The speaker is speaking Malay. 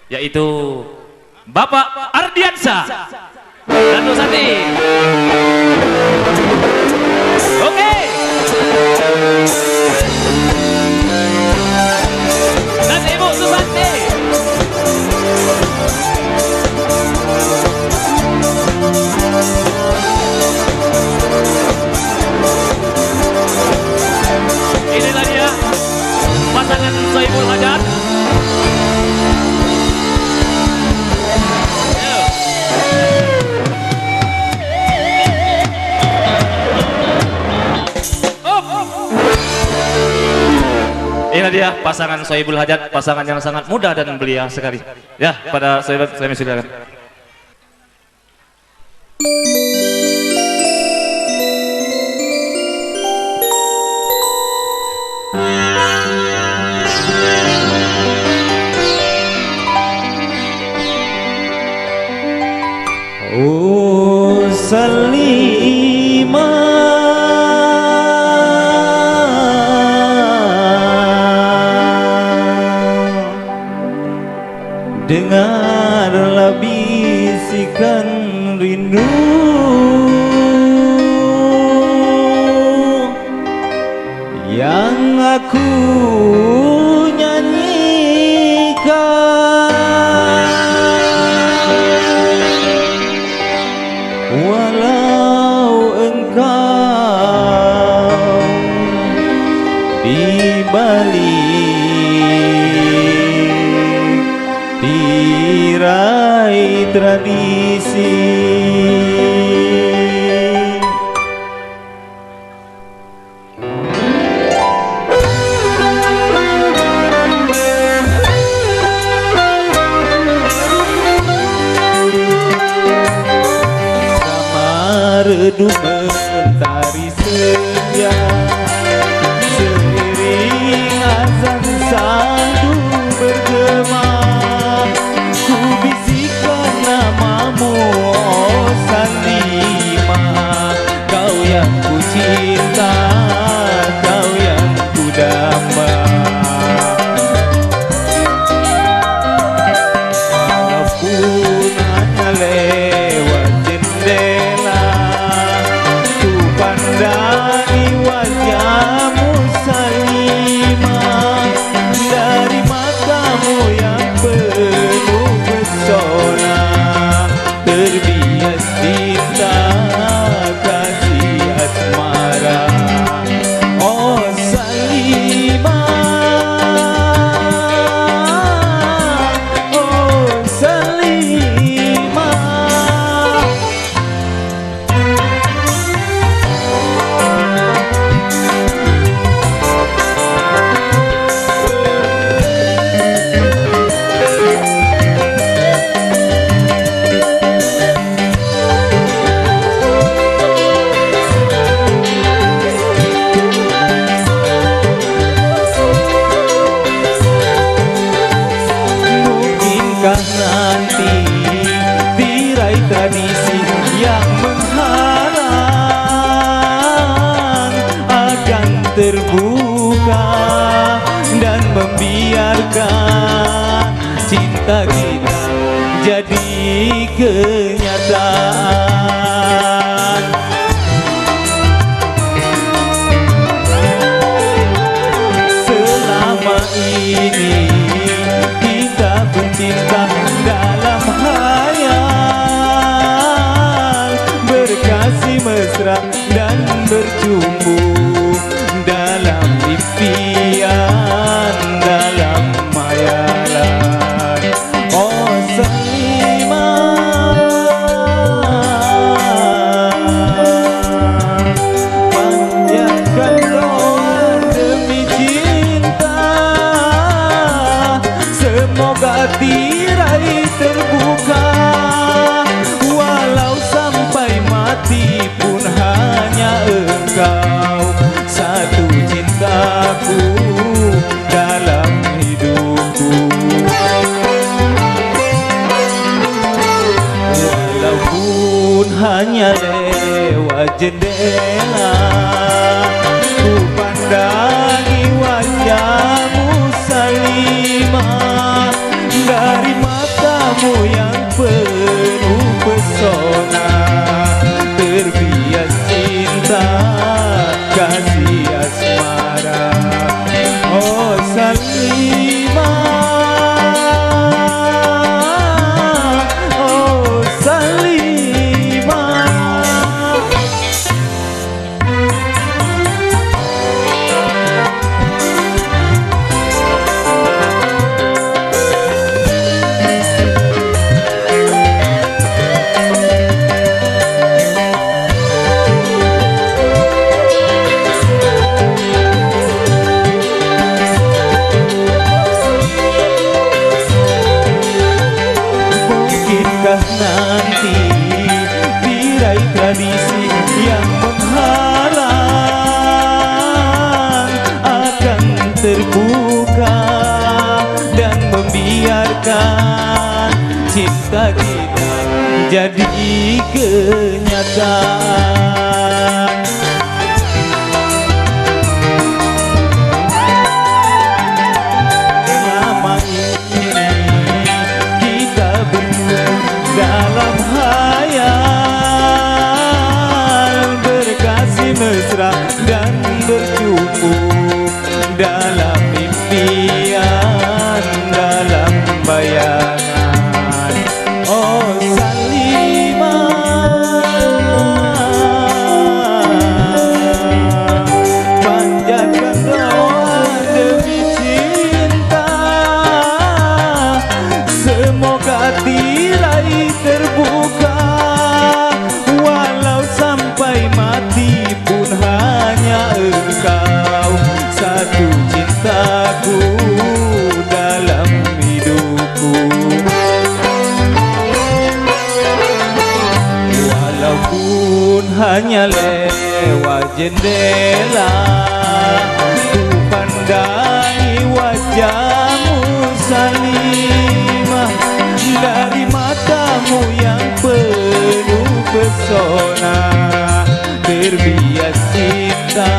yaitu Bapak Ardiansyah dan Nusati. Oke. Dan Ibu Susanti. Inilah dia pasangan Sohibul Hajat. Inilah dia pasangan Sohibul Hajat, pasangan yang sangat muda dan belia sekali. Ya, pada sahabat saya silakan. Oh Salima, dengarlah bisikan rindu yang aku nyanyikan. Walau engkau di balik tirai tradisi, redup mentari senja, seiring azan sandu bergema, ku bisikkan namamu, oh Salima. Kau yang ku cinta, kau yang ku damba. Walaupun hanya lewat jendela, dari wajahmu Salima, dari matamu yang penuh pesona, terbias cinta kasih asmara. Oh Salima, oh Salima. Nanti tirai tradisi yang menghalang akan terbuka dan membiarkan cinta kita jadi kenyataan. Selama ini kita bercinta dalam hayal, berkasih mesra dan bercumbu dalam impian, dalam hayalan. Oh Salima, panjatkan doa demi cinta, semoga tirai terbuka, walau sampai mati pun hanya engkau satu cintaku dalam hidupku. Walaupun hanya lewat jendela, ku pandangi wajahmu Salima, dari mata matamu yang penuh pesona, terbias cinta kasih asmara. Oh Salimah, oh Salimah. Mungkinkah nanti tirai tradisi yang menghalang akan terbuka dan membiarkan cinta kita jadi kenyataan. Selama ini kita berdua dalam hayal, berkasih mesra dan berjumpa dalam impian, dalam bayangan. Oh Salimah, panjatkan doa demi cinta, semoga tirai terbuka, walau sampai mati pun hanya engkau satu cintaku dalam hidupku. Walaupun hanya lewat jendela, ku pandangi wajahmu Salimah, dari matamu yang penuh pesona, terbias cinta